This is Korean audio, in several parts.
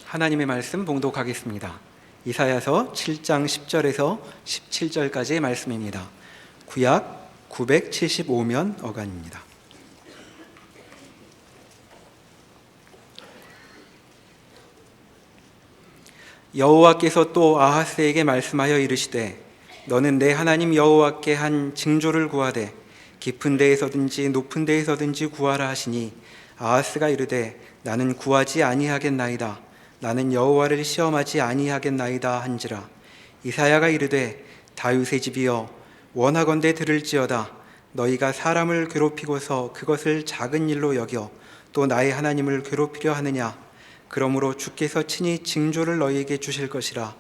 하나님의 말씀 봉독하겠습니다. 이사야서 7장 10절에서 17절까지의 말씀입니다. 구약 975면 어간입니다. 여호와께서 또 아하스에게 말씀하여 이르시되 너는 내 하나님 여호와께 한 징조를 구하되 깊은 데에서든지 높은 데에서든지 구하라 하시니 아하스가 이르되 나는 구하지 아니하겠나이다. 나는 여호와를 시험하지 아니하겠나이다 한지라. 이사야가 이르되 다윗의 집이여 원하건대 들을지어다. 너희가 사람을 괴롭히고서 그것을 작은 일로 여겨 또 나의 하나님을 괴롭히려 하느냐. 그러므로 주께서 친히 징조를 너희에게 주실 것이라.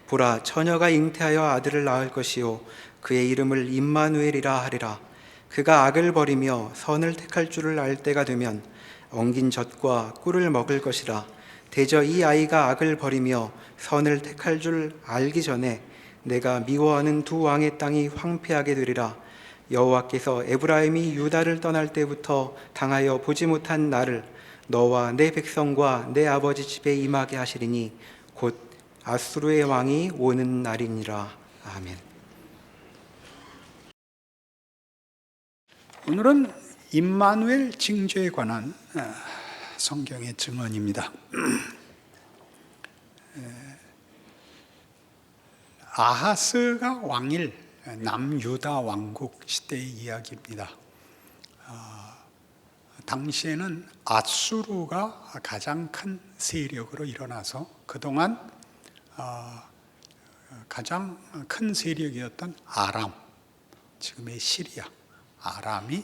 보라, 처녀가 잉태하여 아들을 낳을 것이요 그의 이름을 임마누엘이라 하리라. 그가 악을 버리며 선을 택할 줄을 알 때가 되면 엉긴 젖과 꿀을 먹을 것이라. 대저 이 아이가 악을 버리며 선을 택할 줄 알기 전에 내가 미워하는 두 왕의 땅이 황폐하게 되리라. 여호와께서 에브라임이 유다를 떠날 때부터 당하여 보지 못한 나를 너와 내 백성과 내 아버지 집에 임하게 하시리니 곧 아수르의 왕이 오는 날이니라. 아멘. 오늘은 임마누엘 징조에 관한 성경의 증언입니다. 아하스가 왕일 남유다 왕국 시대의 이야기입니다. 당시에는 아수르가 가장 큰 세력으로 일어나서 그동안 가장 큰 세력이었던 아람, 지금의 시리아, 아람이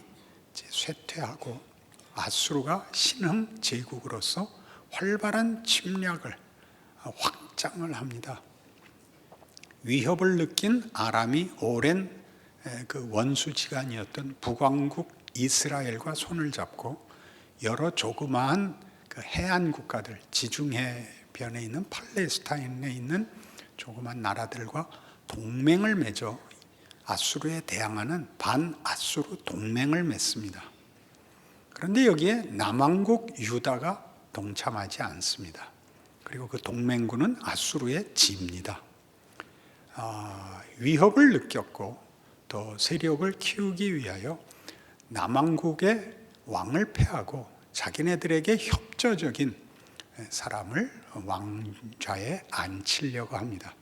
이제 쇠퇴하고 아수르가 신흥 제국으로서 활발한 침략을 확장을 합니다. 위협을 느낀 아람이 오랜 그 원수지간이었던 북왕국 이스라엘과 손을 잡고 여러 조그마한 그 해안 국가들, 지중해변에 있는 팔레스타인에 있는 조그마한 나라들과 동맹을 맺어 아수르에 대항하는 반아수르 동맹을 맺습니다. 그런데 여기에 남왕국 유다가 동참하지 않습니다. 그리고 그 동맹군은 아수르에 집니다. 위협을 느꼈고 더 세력을 키우기 위하여 남왕국의 왕을 폐하고 자기네들에게 협조적인 사람을 왕좌에 앉히려고 합니다.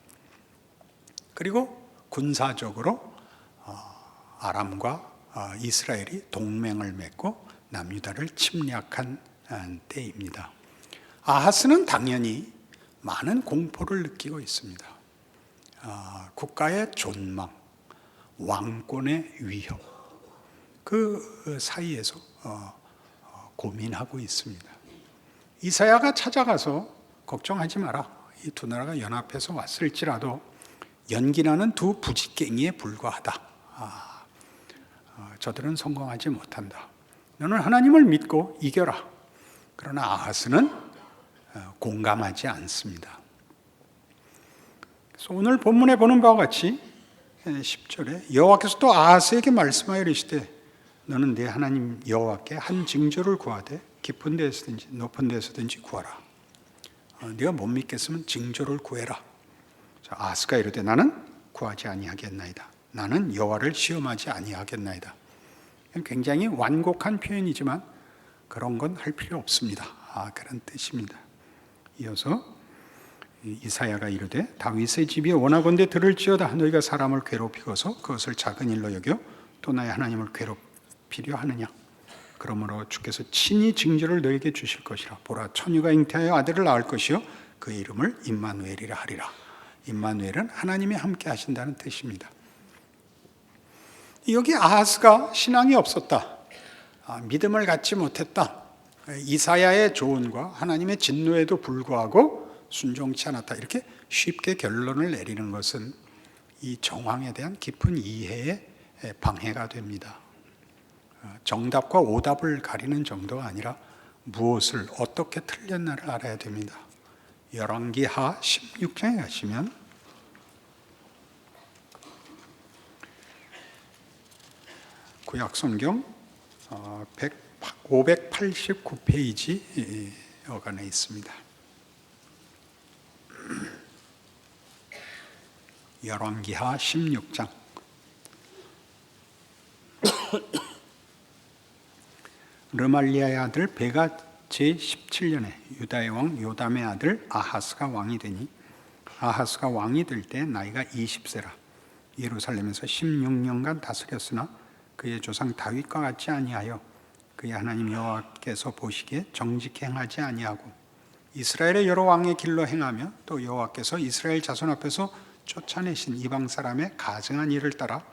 그리고 군사적으로 아람과 이스라엘이 동맹을 맺고 남유다를 침략한 때입니다. 아하스는 당연히 많은 공포를 느끼고 있습니다. 국가의 존망, 왕권의 위협, 그 사이에서 고민하고 있습니다. 이사야가 찾아가서 걱정하지 마라. 이 두 나라가 연합해서 왔을지라도 연기나는 두 부지깽이에 불과하다. 저들은 성공하지 못한다. 너는 하나님을 믿고 이겨라. 그러나 아하스는 공감하지 않습니다. 그래서 오늘 본문에 보는 바와 같이 10절에 여호와께서 또 아하스에게 말씀하여 이르시되 너는 내 하나님 여호와께 한 징조를 구하되 깊은 데에서든지 높은 데에서든지 구하라. 네가 못 믿겠으면 징조를 구해라. 아하스가 이르되 나는 구하지 아니하겠나이다. 나는 여호와를 시험하지 아니하겠나이다. 굉장히 완곡한 표현이지만 그런 건 할 필요 없습니다. 그런 뜻입니다. 이어서 이사야가 이르되 다윗의 집이 원하건대 들을지어다. 너희가 사람을 괴롭히고서 그것을 작은 일로 여겨 또 나의 하나님을 괴롭히려 하느냐. 그러므로 주께서 친히 징조를 너희에게 주실 것이라. 보라, 처녀가 잉태하여 아들을 낳을 것이요 그 이름을 임마누엘이라 하리라. 임마누엘은 하나님이 함께 하신다는 뜻입니다. 여기 아하스가 신앙이 없었다, 믿음을 갖지 못했다, 이사야의 조언과 하나님의 진노에도 불구하고 순종치 않았다, 이렇게 쉽게 결론을 내리는 것은 이 정황에 대한 깊은 이해에 방해가 됩니다. 정답과 오답을 가리는 정도가 아니라 무엇을 어떻게 틀렸나를 알아야 됩니다. 열왕기하 16장에 가시면 구약성경 589페이지 어간에 있습니다. 열왕기하 16장. 르말리아의 아들 베가 제17년에 유다의 왕 요담의 아들 아하스가 왕이 되니 아하스가 왕이 될 때 나이가 20세라. 예루살렘에서 16년간 다스렸으나 그의 조상 다윗과 같지 아니하여 그의 하나님 여호와께서 보시기에 정직히 행하지 아니하고 이스라엘의 여러 왕의 길로 행하며 또 여호와께서 이스라엘 자손 앞에서 쫓아내신 이방 사람의 가증한 일을 따라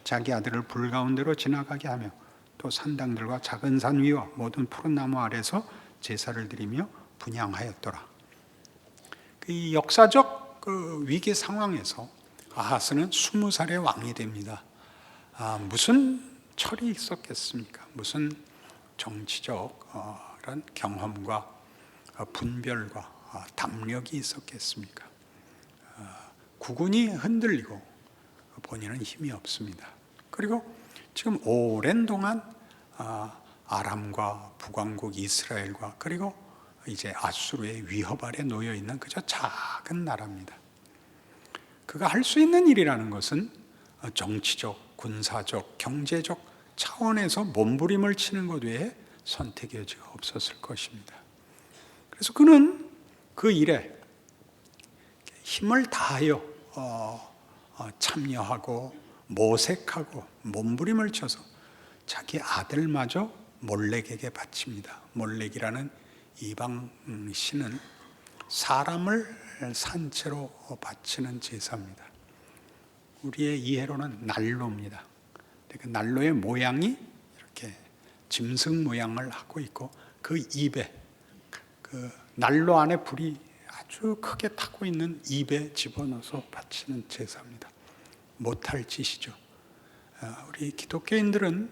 자기 아들을 불 가운데로 지나가게 하며 또 산당들과 작은 산 위와 모든 푸른 나무 아래서 제사를 드리며 분향하였더라. 이 역사적 위기 상황에서 아하스는 20살의 왕이 됩니다. 무슨 철이 있었겠습니까? 무슨 정치적 그런 경험과 분별과 담력이 있었겠습니까? 국군이 흔들리고 본인은 힘이 없습니다. 그리고 지금 오랜 동안 아람과 북왕국 이스라엘과 그리고 이제 아수르의 위협 아래 놓여 있는 그저 작은 나라입니다. 그가 할 수 있는 일이라는 것은 정치적, 군사적, 경제적 차원에서 몸부림을 치는 것 외에 선택의 여지가 없었을 것입니다. 그래서 그는 그 일에 힘을 다하여 참여하고 모색하고 몸부림을 쳐서 자기 아들마저 몰렉에게 바칩니다. 몰렉이라는 이방 신은 사람을 산채로 바치는 제사입니다. 우리의 이해로는 난로입니다. 그 난로의 모양이 이렇게 짐승 모양을 하고 있고 그 입에 그 난로 안에 불이 아주 크게 타고 있는 입에 집어넣어서 바치는 제사입니다. 못할 짓이죠. 우리 기독교인들은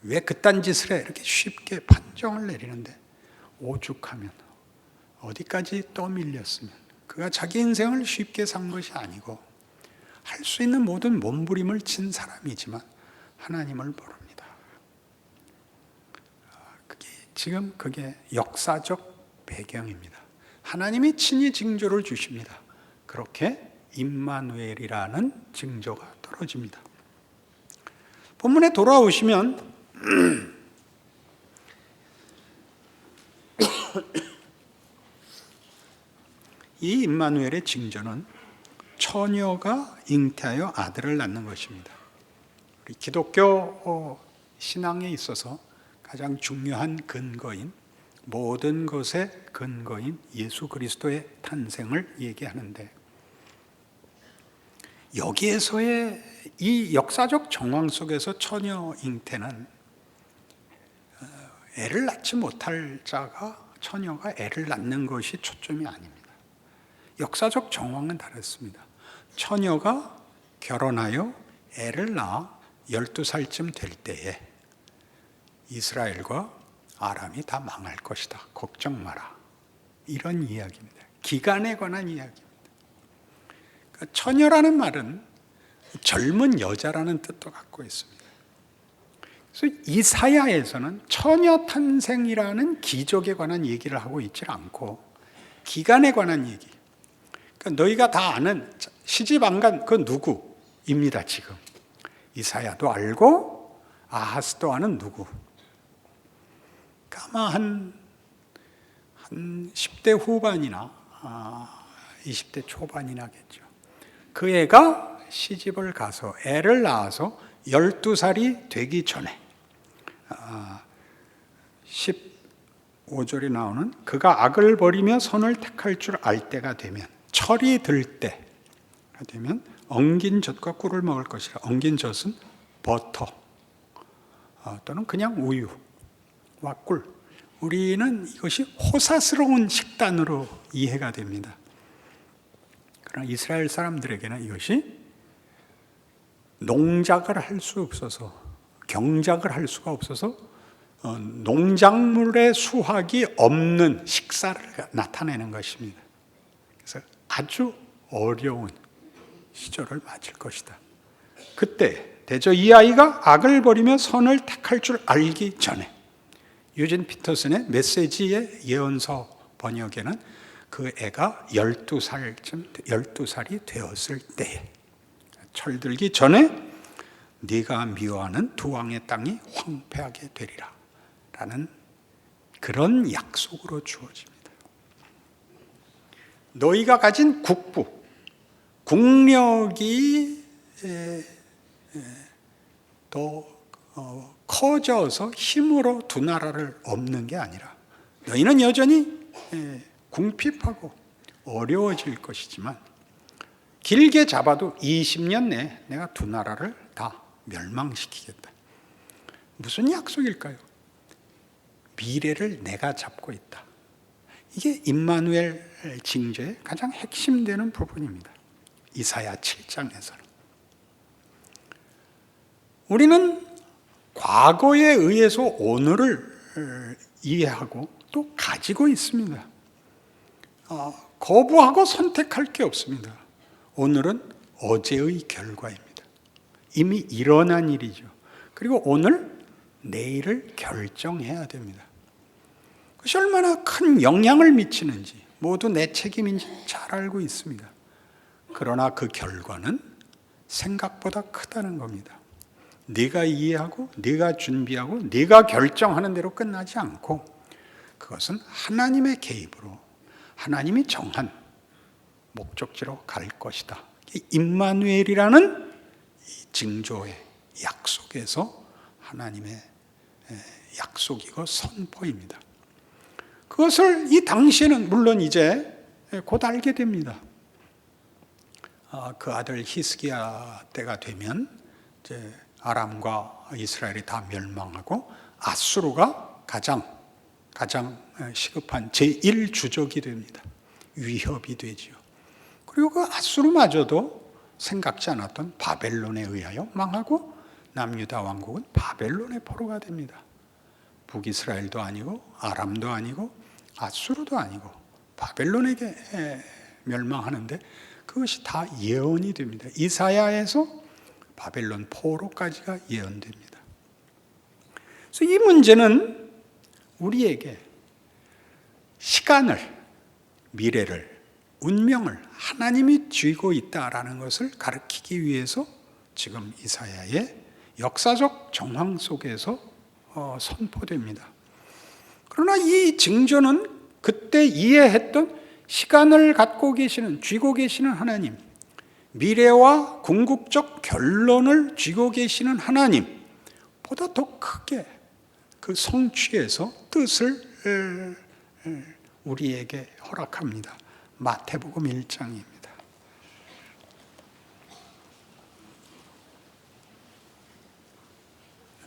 왜 그딴 짓을 해? 이렇게 쉽게 판정을 내리는데 오죽하면 어디까지 떠밀렸으면 그가 자기 인생을 쉽게 산 것이 아니고 할 수 있는 모든 몸부림을 친 사람이지만 하나님을 모릅니다. 그게 역사적 배경입니다. 하나님이 친히 징조를 주십니다. 그렇게 임마누엘이라는 징조가 떨어집니다. 본문에 돌아오시면 이 임마누엘의 징조는 처녀가 잉태하여 아들을 낳는 것입니다. 우리 기독교 신앙에 있어서 가장 중요한 근거인 모든 것의 근거인 예수 그리스도의 탄생을 얘기하는데 여기에서의 이 역사적 정황 속에서 처녀 잉태는 애를 낳지 못할 처녀가 애를 낳는 것이 초점이 아닙니다. 역사적 정황은 다릅니다. 처녀가 결혼하여 애를 낳아 12살쯤 될 때에 이스라엘과 아람이 다 망할 것이다. 걱정 마라. 이런 이야기입니다. 기간에 관한 이야기입니다. 그러니까 처녀라는 말은 젊은 여자라는 뜻도 갖고 있습니다. 그래서 이사야에서는 처녀 탄생이라는 기적에 관한 얘기를 하고 있지 않고 기간에 관한 얘기. 그러니까 너희가 다 아는 시집 안 간 그 누구입니다. 지금 이사야도 알고 아하스도 아는 누구. 아마 한 10대 후반이나 20대 초반이나겠죠. 그 애가 시집을 가서 애를 낳아서 12살이 되기 전에 15절에 나오는 그가 악을 버리며 선을 택할 줄 알 때가 되면 철이 들 때가 되면 엉긴 젖과 꿀을 먹을 것이라. 엉긴 젖은 버터 또는 그냥 우유와 꿀. 우리는 이것이 호사스러운 식단으로 이해가 됩니다. 그러나 이스라엘 사람들에게는 이것이 농작을 할 수 없어서 경작을 할 수가 없어서 농작물의 수확이 없는 식사를 나타내는 것입니다. 그래서 아주 어려운 시절을 맞을 것이다. 그때 대저 이 아이가 악을 버리며 선을 택할 줄 알기 전에 유진 피터슨의 메시지의 예언서 번역에는 그 애가 12살이 되었을 때에, 철들기 전에 네가 미워하는 두 왕의 땅이 황폐하게 되리라 라는 그런 약속으로 주어집니다. 너희가 가진 국력이 더 커져서 힘으로 두 나라를 엎는 게 아니라, 너희는 여전히 궁핍하고 어려워질 것이지만 길게 잡아도 20년 내에 내가 두 나라를 다 멸망시키겠다. 무슨 약속일까요? 미래를 내가 잡고 있다. 이게 임마누엘 징조의 가장 핵심되는 부분입니다. 이사야 7장에서는. 우리는 과거에 의해서 오늘을 이해하고 또 가지고 있습니다. 거부하고 선택할 게 없습니다. 오늘은 어제의 결과입니다. 이미 일어난 일이죠. 그리고 오늘, 내일을 결정해야 됩니다. 그것이 얼마나 큰 영향을 미치는지 모두 내 책임인지 잘 알고 있습니다. 그러나 그 결과는 생각보다 크다는 겁니다. 네가 이해하고 네가 준비하고 네가 결정하는 대로 끝나지 않고, 그것은 하나님의 개입으로 하나님이 정한 목적지로 갈 것이다. 임마누엘이라는 징조의 약속에서 하나님의 약속이고 선포입니다. 그것을 이 당시에는 물론 이제 곧 알게 됩니다. 그 아들 히스기야 때가 되면 이제 아람과 이스라엘이 다 멸망하고 아수르가 가장 시급한 제1주적이 됩니다. 위협이 되지요. 그리고 그 아수르마저도 생각지 않았던 바벨론에 의하여 망하고 남유다 왕국은 바벨론의 포로가 됩니다. 북이스라엘도 아니고 아람도 아니고 아수르도 아니고 바벨론에게 멸망하는데, 그것이 다 예언이 됩니다. 이사야에서 바벨론 포로까지가 예언됩니다. 그래서 이 문제는 우리에게 시간을, 미래를, 운명을 하나님이 쥐고 있다라는 것을 가르치기 위해서 지금 이사야의 역사적 정황 속에서 선포됩니다. 그러나 이 징조는 그때 이해했던 시간을 갖고 계시는, 쥐고 계시는 하나님, 미래와 궁극적 결론을 쥐고 계시는 하나님보다 더 크게 그 성취에서 뜻을 우리에게 허락합니다. 마태복음 1장입니다.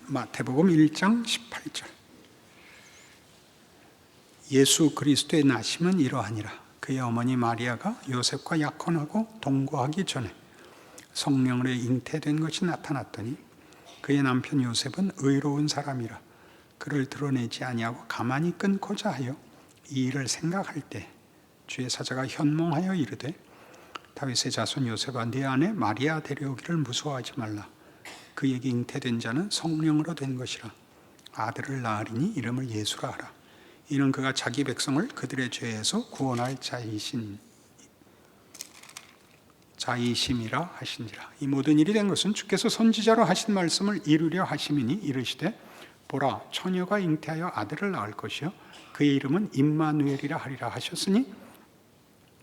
마태복음 1장 18절. 예수 그리스도의 나심은 이러하니라. 그의 어머니 마리아가 요셉과 약혼하고 동거하기 전에 성령으로 잉태된 것이 나타났더니 그의 남편 요셉은 의로운 사람이라 그를 드러내지 아니하고 가만히 끊고자 하여 이 일을 생각할 때 주의 사자가 현몽하여 이르되 다윗의 자손 요셉아 네 아내 마리아 데려오기를 무서워하지 말라. 그에게 잉태된 자는 성령으로 된 것이라. 아들을 낳으리니 이름을 예수라 하라. 이는 그가 자기 백성을 그들의 죄에서 구원할 자이심이라 하신지라. 이 모든 일이 된 것은 주께서 선지자로 하신 말씀을 이루려 하심이니 이르시되 보라 처녀가 잉태하여 아들을 낳을 것이요 그의 이름은 임마누엘이라 하리라 하셨으니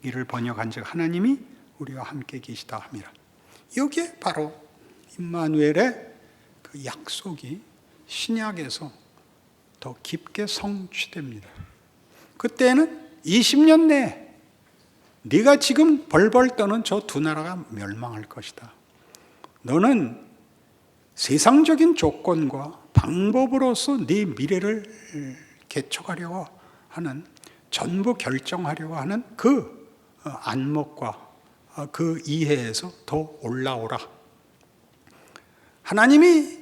이를 번역한즉 하나님이 우리와 함께 계시다 함이라. 여기에 바로 임마누엘의 그 약속이 신약에서 더 깊게 성취됩니다. 그때는 20년 내에 네가 지금 벌벌 떠는 저 두 나라가 멸망할 것이다. 너는 세상적인 조건과 방법으로서 네 미래를 개척하려고 하는, 전부 결정하려고 하는 그 안목과 그 이해에서 더 올라오라. 하나님이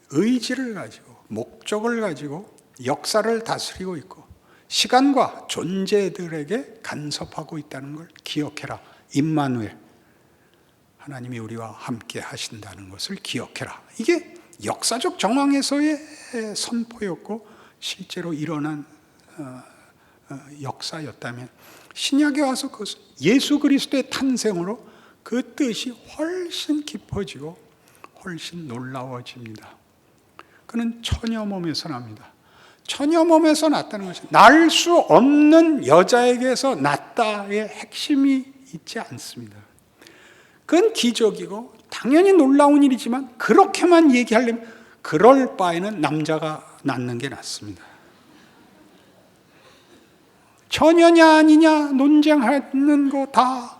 의지를 가지고 목적을 가지고 역사를 다스리고 있고 시간과 존재들에게 간섭하고 있다는 걸 기억해라. 임마누엘, 하나님이 우리와 함께 하신다는 것을 기억해라. 이게 역사적 정황에서의 선포였고 실제로 일어난 역사였다면 신약에 와서 그것은 예수 그리스도의 탄생으로 그 뜻이 훨씬 깊어지고 훨씬 놀라워집니다. 그는 처녀 몸에서 납니다. 처녀 몸에서 났다는 것이 날 수 없는 여자에게서 났다의 핵심이 있지 않습니다. 그건 기적이고 당연히 놀라운 일이지만 그렇게만 얘기하려면 그럴 바에는 남자가 낳는 게 낫습니다. 처녀냐 아니냐 논쟁하는 거 다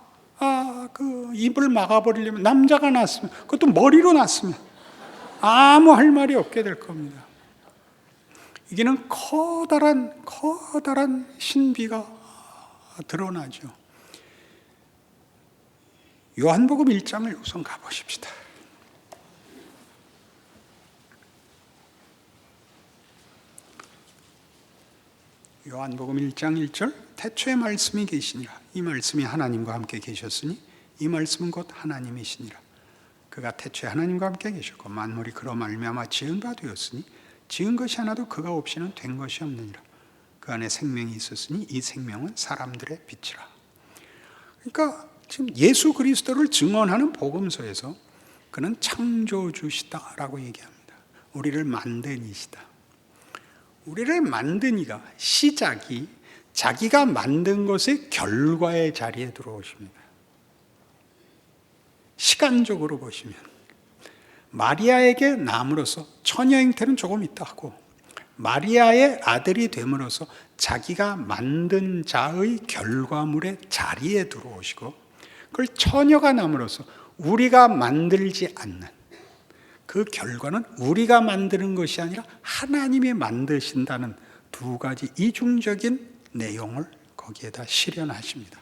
입을 막아버리려면 남자가 낳았으면, 그것도 머리로 낳았으면 아무 할 말이 없게 될 겁니다. 이게는 커다란 신비가 드러나죠. 요한복음 1장을 우선 가보십시다. 요한복음 1장 1절, 태초에 말씀이 계시니라. 이 말씀이 하나님과 함께 계셨으니 이 말씀은 곧 하나님이시니라. 그가 태초에 하나님과 함께 계셨고 만물이 그로 말미암아 지은 바 되었으니 지은 것이 하나도 그가 없이는 된 것이 없느니라. 그 안에 생명이 있었으니 이 생명은 사람들의 빛이라. 그러니까 지금 예수 그리스도를 증언하는 복음서에서 그는 창조주시다라고 얘기합니다. 우리를 만든 이시다. 우리를 만든 이가, 시작이 자기가 만든 것의 결과의 자리에 들어오십니다. 시간적으로 보시면 마리아에게 남으로써 처녀 형태는 조금 있다 하고 마리아의 아들이 됨으로써 자기가 만든 자의 결과물의 자리에 들어오시고, 그걸 처녀가 남으로써 우리가 만들지 않는 그 결과는 우리가 만드는 것이 아니라 하나님이 만드신다는 두 가지 이중적인 내용을 거기에다 실현하십니다.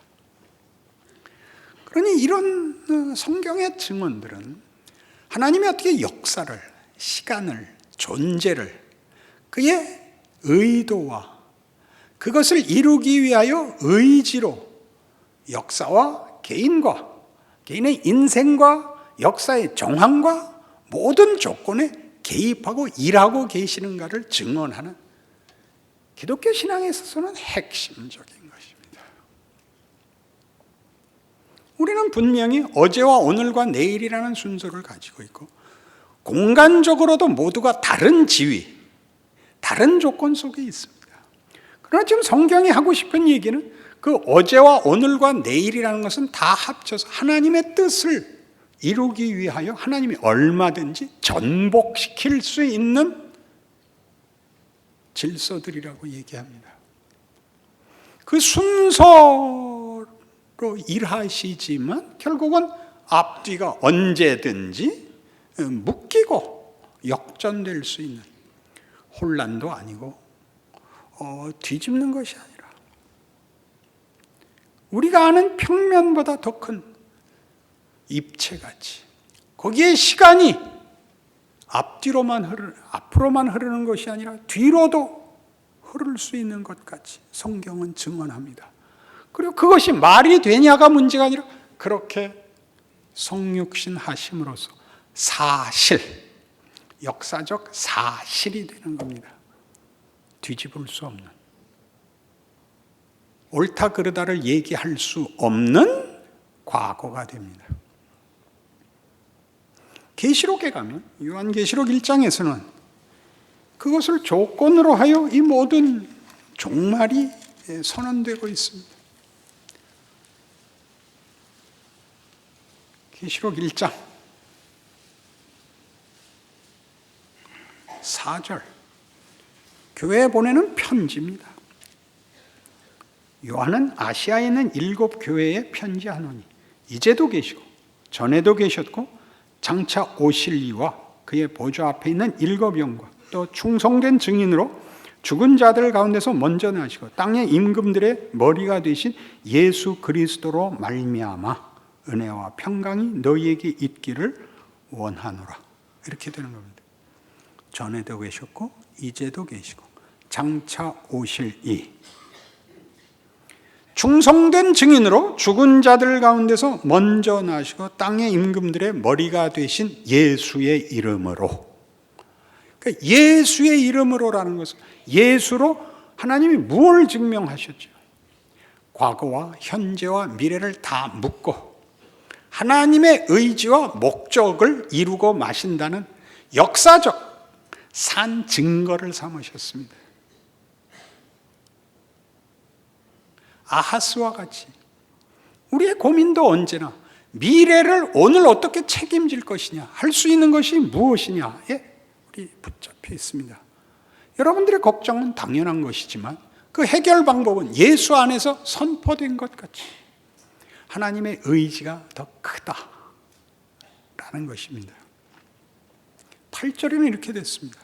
그러니 이런 성경의 증언들은 하나님이 어떻게 역사를, 시간을, 존재를 그의 의도와 그것을 이루기 위하여 의지로 역사와 개인의 인생과 역사의 정황과 모든 조건에 개입하고 일하고 계시는가를 증언하는 기독교 신앙에 있어서는 핵심적인 것입니다. 우리는 분명히 어제와 오늘과 내일이라는 순서를 가지고 있고 공간적으로도 모두가 다른 지위, 다른 조건 속에 있습니다. 그러나 지금 성경이 하고 싶은 얘기는 그 어제와 오늘과 내일이라는 것은 다 합쳐서 하나님의 뜻을 이루기 위하여 하나님이 얼마든지 전복시킬 수 있는 질서들이라고 얘기합니다. 그 순서로 일하시지만 결국은 앞뒤가 언제든지 묶이고 역전될 수 있는, 혼란도 아니고 뒤집는 것이 아니라 우리가 아는 평면보다 더 큰 입체같이 거기에 시간이 앞으로만 흐르는 것이 아니라 뒤로도 흐를 수 있는 것 같이 성경은 증언합니다. 그리고 그것이 말이 되냐가 문제가 아니라 그렇게 성육신 하심으로써 사실, 역사적 사실이 되는 겁니다. 뒤집을 수 없는, 옳다 그르다를 얘기할 수 없는 과거가 됩니다. 계시록에 가면 요한계시록 1장에서는 그것을 조건으로 하여 이 모든 종말이 선언되고 있습니다. 계시록 1장 4절, 교회에 보내는 편지입니다. 요한은 아시아에 있는 7 교회에 편지하노니 이제도 계시고 전에도 계셨고 장차 오실 이와 그의 보좌 앞에 있는 7 영과 또 충성된 증인으로 죽은 자들 가운데서 먼저 나시고 땅의 임금들의 머리가 되신 예수 그리스도로 말미암아 은혜와 평강이 너희에게 있기를 원하노라. 이렇게 되는 겁니다. 전에도 계셨고 이제도 계시고 장차 오실 이, 충성된 증인으로 죽은 자들 가운데서 먼저 나시고 땅의 임금들의 머리가 되신 예수의 이름으로. 그러니까 예수의 이름으로라는 것은 예수로 하나님이 무엇을 증명하셨죠? 과거와 현재와 미래를 다 묻고 하나님의 의지와 목적을 이루고 마신다는 역사적 산 증거를 삼으셨습니다. 아하스와 같이 우리의 고민도 언제나 미래를 오늘 어떻게 책임질 것이냐, 할 수 있는 것이 무엇이냐에 우리 붙잡혀 있습니다. 여러분들의 걱정은 당연한 것이지만 그 해결 방법은 예수 안에서 선포된 것 같이 하나님의 의지가 더 크다라는 것입니다. 8절에는 이렇게 됐습니다.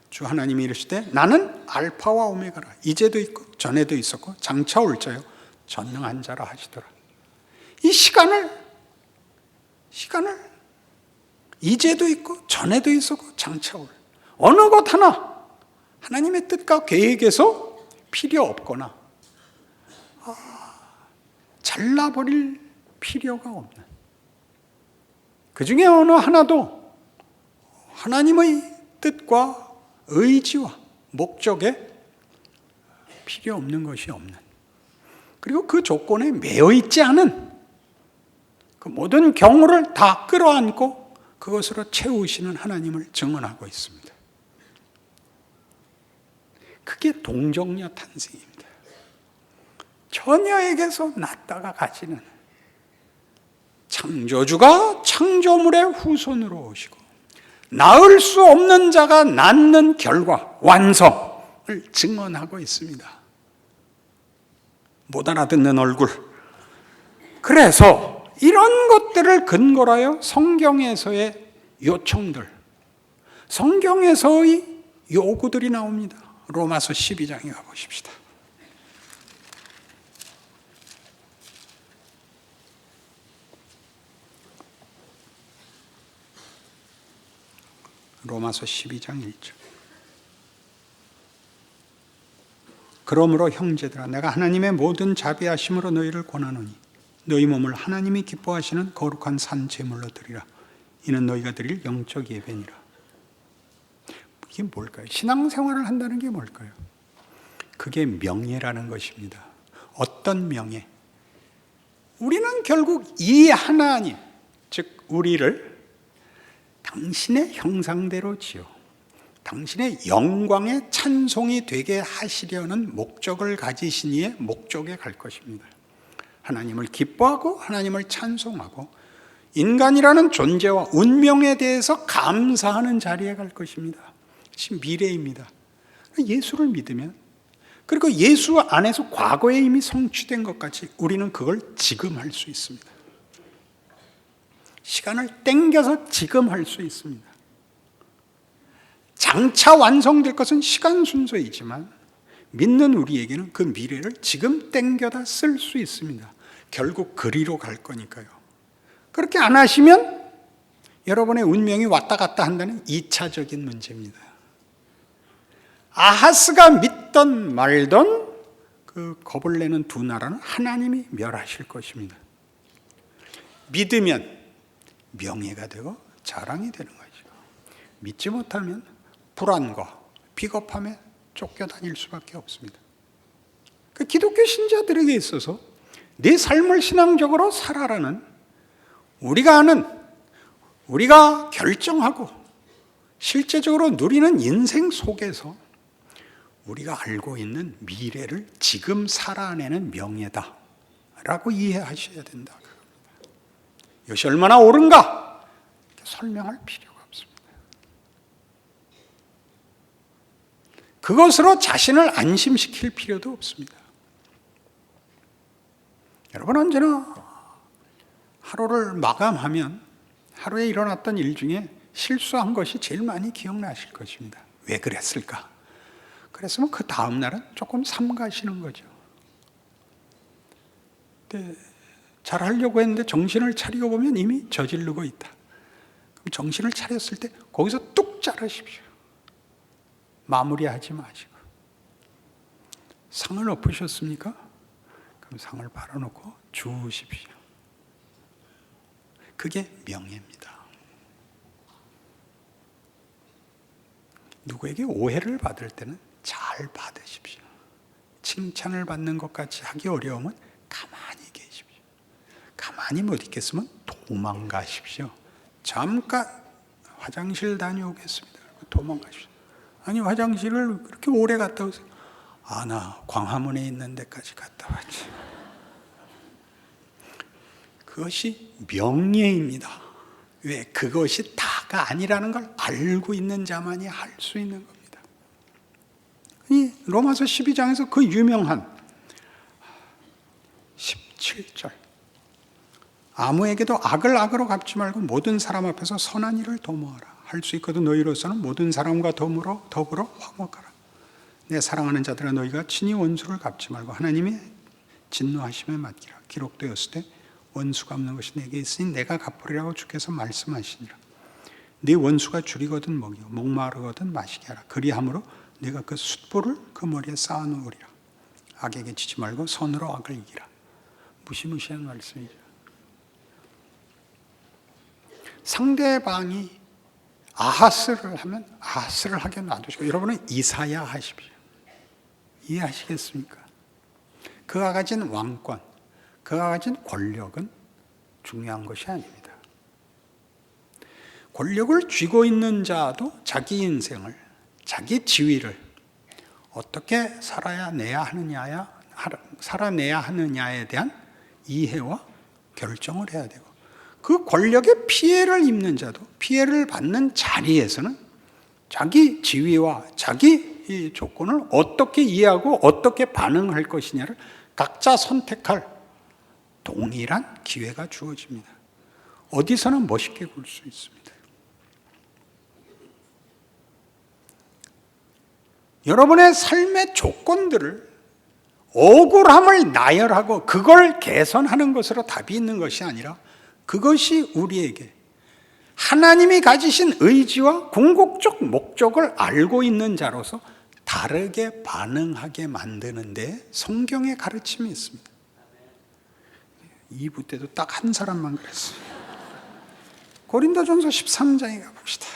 주 하나님이 이르시되 나는 알파와 오메가라. 이제도 있고 전에도 있었고 장차 올 자요 전능한 자라 하시더라. 이 시간을 이제도 있고 전에도 있었고 장차 올 어느 것 하나 하나님의 뜻과 계획에서 필요 없거나 잘라버릴 필요가 없는, 그 중에 어느 하나도 하나님의 뜻과 의지와 목적에 필요 없는 것이 없는, 그리고 그 조건에 매여 있지 않은 그 모든 경우를 다 끌어안고 그것으로 채우시는 하나님을 증언하고 있습니다. 그게 동정녀 탄생입니다. 처녀에게서 낳다가 가지는 창조주가 창조물의 후손으로 오시고 낳을 수 없는 자가 낳는 결과 완성을 증언하고 있습니다. 못 알아듣는 얼굴. 그래서 이런 것들을 근거로 하여 성경에서의 요청들, 성경에서의 요구들이 나옵니다. 로마서 12장에 가보십시다. 로마서 12장 1절. 그러므로 형제들아 내가 하나님의 모든 자비하심으로 너희를 권하노니 너희 몸을 하나님이 기뻐하시는 거룩한 산 제물로 드리라. 이는 너희가 드릴 영적 예배니라. 이게 뭘까요? 신앙생활을 한다는 게 뭘까요? 그게 명예라는 것입니다. 어떤 명예? 우리는 결국 이 하나님, 즉 우리를 당신의 형상대로 지어 당신의 영광의 찬송이 되게 하시려는 목적을 가지신 이의 목적에 갈 것입니다. 하나님을 기뻐하고 하나님을 찬송하고 인간이라는 존재와 운명에 대해서 감사하는 자리에 갈 것입니다. 지금 미래입니다. 예수를 믿으면, 그리고 예수 안에서 과거에 이미 성취된 것 같이 우리는 그걸 지금 할 수 있습니다. 시간을 땡겨서 지금 할 수 있습니다. 장차 완성될 것은 시간 순서이지만 믿는 우리에게는 그 미래를 지금 땡겨다 쓸 수 있습니다. 결국 그리로 갈 거니까요. 그렇게 안 하시면 여러분의 운명이 왔다 갔다 한다는 2차적인 문제입니다. 아하스가 믿던 말던 그 겁을 내는 두 나라는 하나님이 멸하실 것입니다. 믿으면 명예가 되고 자랑이 되는 거죠. 믿지 못하면 불안과 비겁함에 쫓겨다닐 수밖에 없습니다. 그 기독교 신자들에게 있어서 내 삶을 신앙적으로 살아라는 우리가 아는, 우리가 결정하고 실제적으로 누리는 인생 속에서 우리가 알고 있는 미래를 지금 살아내는 명예다라고 이해하셔야 된다. 이것이 얼마나 옳은가 설명할 필요가 없습니다. 그것으로 자신을 안심시킬 필요도 없습니다. 여러분 언제나 하루를 마감하면 하루에 일어났던 일 중에 실수한 것이 제일 많이 기억나실 것입니다. 왜 그랬을까? 그랬으면 그 다음 날은 조금 삼가시는 거죠. 잘 하려고 했는데 정신을 차리고 보면 이미 저지르고 있다. 그럼 정신을 차렸을 때 거기서 뚝 자르십시오. 마무리하지 마시고. 상을 엎으셨습니까? 그럼 상을 바라놓고 주우십시오. 그게 명예입니다. 누구에게 오해를 받을 때는 잘 받으십시오. 칭찬을 받는 것 같이 하기 어려우면 가만히 계십시오. 가만히 못 있겠으면 도망가십시오. 잠깐 화장실 다녀오겠습니다. 도망가십시오. 아니 화장실을 그렇게 오래 갔다 오세요. 나 광화문에 있는 데까지 갔다 왔지. 그것이 명예입니다. 왜? 그것이 다가 아니라는 걸 알고 있는 자만이 할 수 있는 겁니다. 이 로마서 12장에서 그 유명한 17절, 아무에게도 악을 악으로 갚지 말고 모든 사람 앞에서 선한 일을 도모하라. 할 수 있거든 너희로서는 모든 사람과 더불어 화목하라. 내 사랑하는 자들아, 너희가 친히 원수를 갚지 말고 하나님의 진노하심에 맡기라. 기록되었을 때 원수 갚는 것이 내게 있으니 내가 갚으리라고 주께서 말씀하시니라. 네 원수가 줄이거든 먹이고 목마르거든 마시게 하라. 그리함으로 네가 그 숫불을 그 머리에 쌓아놓으리라. 악에게 지지 말고 선으로 악을 이기라. 무시무시한 말씀이죠. 상대방이 아하스를 하면 아하스를 하게 놔두시고, 여러분은 이사야 하십시오. 이해하시겠습니까? 그가 가진 왕권, 그가 가진 권력은 중요한 것이 아닙니다. 권력을 쥐고 있는 자도 자기 인생을, 자기 지위를 어떻게 살아내야 하느냐에 대한 이해와 결정을 해야 되고, 그 권력에 피해를 입는 자도 피해를 받는 자리에서는 자기 지위와 자기 이 조건을 어떻게 이해하고 어떻게 반응할 것이냐를 각자 선택할 동일한 기회가 주어집니다. 어디서나 멋있게 굴 수 있습니다. 여러분의 삶의 조건들을 억울함을 나열하고 그걸 개선하는 것으로 답이 있는 것이 아니라, 그것이 우리에게 하나님이 가지신 의지와 궁극적 목적을 알고 있는 자로서 다르게 반응하게 만드는 데 성경의 가르침이 있습니다. 2부 때도 딱 한 사람만 그랬어요. 고린도전서 13장에 가봅시다.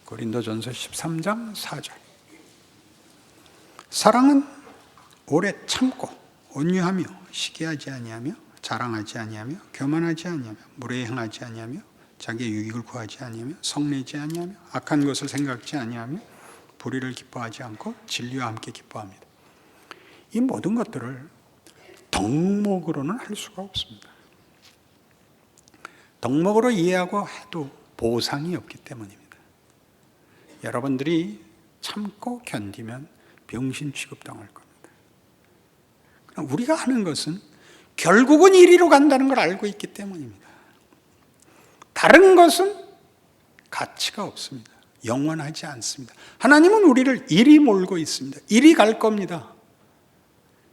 고린도전서 13장 4절. 사랑은 오래 참고 온유하며 시기하지 아니하며 자랑하지 아니하며 교만하지 아니하며 무례 행하지 아니하며 자기의 유익을 구하지 아니하며 성내지 아니하며 악한 것을 생각지 아니하며 불의를 기뻐하지 않고 진리와 함께 기뻐합니다. 이 모든 것들을 덕목으로는 할 수가 없습니다. 덕목으로 이해하고 해도 보상이 없기 때문입니다. 여러분들이 참고 견디면 병신 취급당할 겁니다. 그럼 우리가 하는 것은 결국은 이리로 간다는 걸 알고 있기 때문입니다. 다른 것은 가치가 없습니다. 영원하지 않습니다. 하나님은 우리를 이리 몰고 있습니다. 이리 갈 겁니다.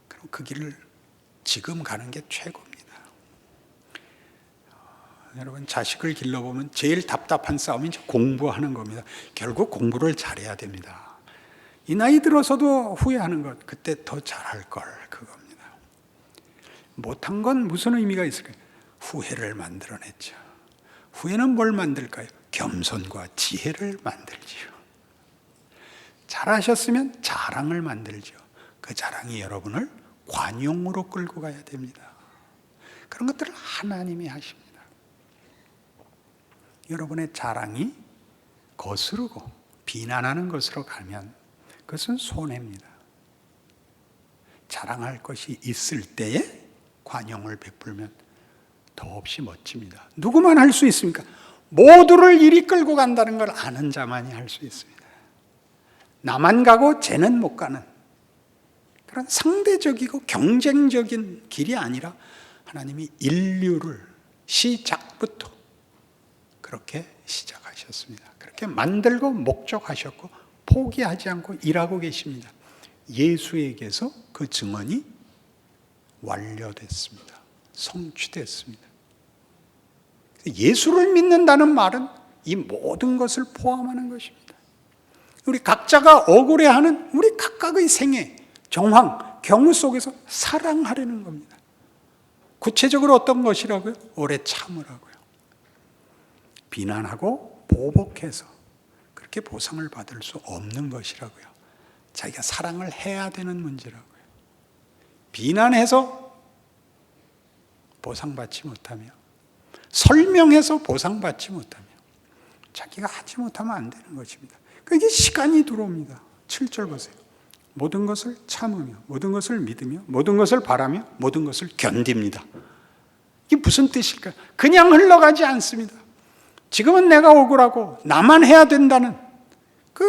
그럼 그 길을 지금 가는 게 최고입니다. 여러분, 자식을 길러보면 제일 답답한 싸움이 공부하는 겁니다. 결국 공부를 잘해야 됩니다. 이 나이 들어서도 후회하는 것, 그때 더 잘할 걸, 그겁니다. 못한 건 무슨 의미가 있을까요? 후회를 만들어냈죠. 후회는 뭘 만들까요? 겸손과 지혜를 만들지요. 잘하셨으면 자랑을 만들죠. 그 자랑이 여러분을 관용으로 끌고 가야 됩니다. 그런 것들을 하나님이 하십니다. 여러분의 자랑이 거스르고 비난하는 것으로 가면 그것은 손해입니다. 자랑할 것이 있을 때에 관용을 베풀면 더없이 멋집니다. 누구만 할 수 있습니까? 모두를 이리 끌고 간다는 걸 아는 자만이 할 수 있습니다. 나만 가고 쟤는 못 가는 그런 상대적이고 경쟁적인 길이 아니라, 하나님이 인류를 시작부터 그렇게 시작하셨습니다. 그렇게 만들고 목적하셨고 포기하지 않고 일하고 계십니다. 예수에게서 그 증언이 완료됐습니다. 성취됐습니다. 예수를 믿는다는 말은 이 모든 것을 포함하는 것입니다. 우리 각자가 억울해하는 우리 각각의 생애, 정황, 경우 속에서 사랑하려는 겁니다. 구체적으로 어떤 것이라고요? 오래 참으라고요. 비난하고 보복해서 그렇게 보상을 받을 수 없는 것이라고요. 자기가 사랑을 해야 되는 문제라고요. 비난해서 보상받지 못하며, 설명해서 보상받지 못하며, 자기가 하지 못하면 안 되는 것입니다. 그게 시간이 들어옵니다. 7절 보세요. 모든 것을 참으며, 모든 것을 믿으며, 모든 것을 바라며, 모든 것을 견딥니다. 이게 무슨 뜻일까요? 그냥 흘러가지 않습니다. 지금은 내가 억울하고 나만 해야 된다는 그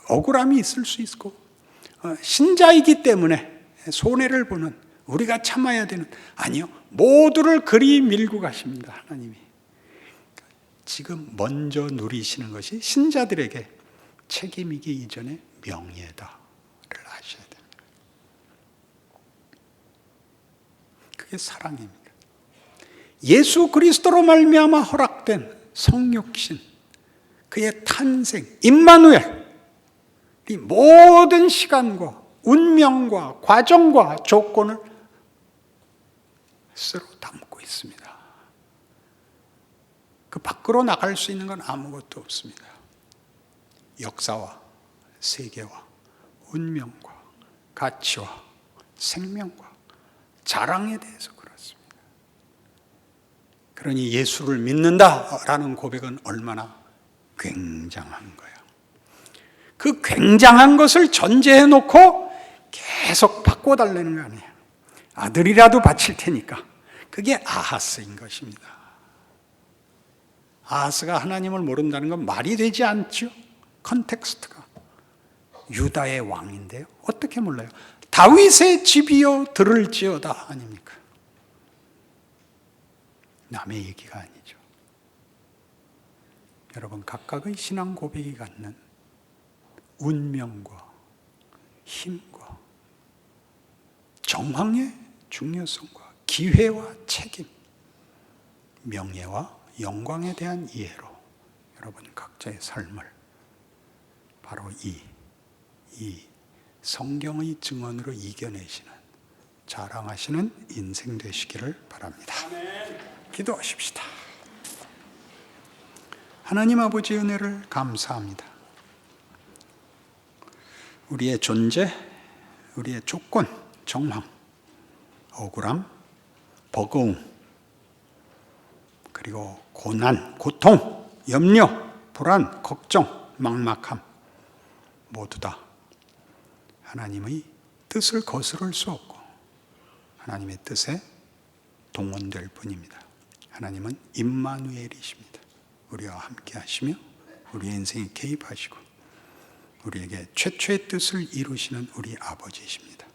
억울함이 있을 수 있고, 신자이기 때문에 손해를 보는, 우리가 참아야 되는, 아니요, 모두를 그리 밀고 가십니다. 하나님이 지금 먼저 누리시는 것이 신자들에게 책임이기 이전에 명예다를 아셔야 됩니다. 그게 사랑입니다. 예수 그리스도로 말미암아 허락된 성육신, 그의 탄생, 임마누엘, 이 모든 시간과 운명과 과정과 조건을 스스로 담고 있습니다. 그 밖으로 나갈 수 있는 건 아무것도 없습니다. 역사와 세계와 운명과 가치와 생명과 자랑에 대해서 그렇습니다. 그러니 예수를 믿는다라는 고백은 얼마나 굉장한 거예요. 그 굉장한 것을 전제해 놓고 계속 바꿔달라는 거 아니에요. 아들이라도 바칠 테니까. 그게 아하스인 것입니다. 아하스가 하나님을 모른다는 건 말이 되지 않죠. 컨텍스트가 유다의 왕인데요, 어떻게 몰라요? 다윗의 집이여 들을지어다 아닙니까? 남의 얘기가 아니죠. 여러분, 각각의 신앙 고백이 갖는 운명과 힘과 정황의 중요성과 기회와 책임, 명예와 영광에 대한 이해로 여러분 각자의 삶을 바로 이 성경의 증언으로 이겨내시는, 자랑하시는 인생 되시기를 바랍니다. 기도하십시다. 하나님 아버지 은혜를 감사합니다. 우리의 존재, 우리의 조건, 정황, 억울함, 버거움, 그리고 고난, 고통, 염려, 불안, 걱정, 막막함, 모두 다 하나님의 뜻을 거스를 수 없고 하나님의 뜻에 동원될 뿐입니다. 하나님은 임마누엘이십니다. 우리와 함께 하시며 우리의 인생에 개입하시고 우리에게 최초의 뜻을 이루시는 우리 아버지이십니다.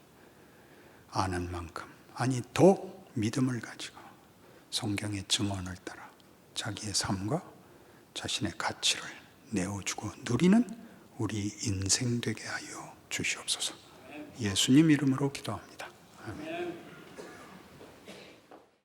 아는 만큼, 아니 더 믿음을 가지고 성경의 증언을 따라 자기의 삶과 자신의 가치를 내어주고 누리는 우리 인생 되게 하여 주시옵소서. 예수님 이름으로 기도합니다. 아멘.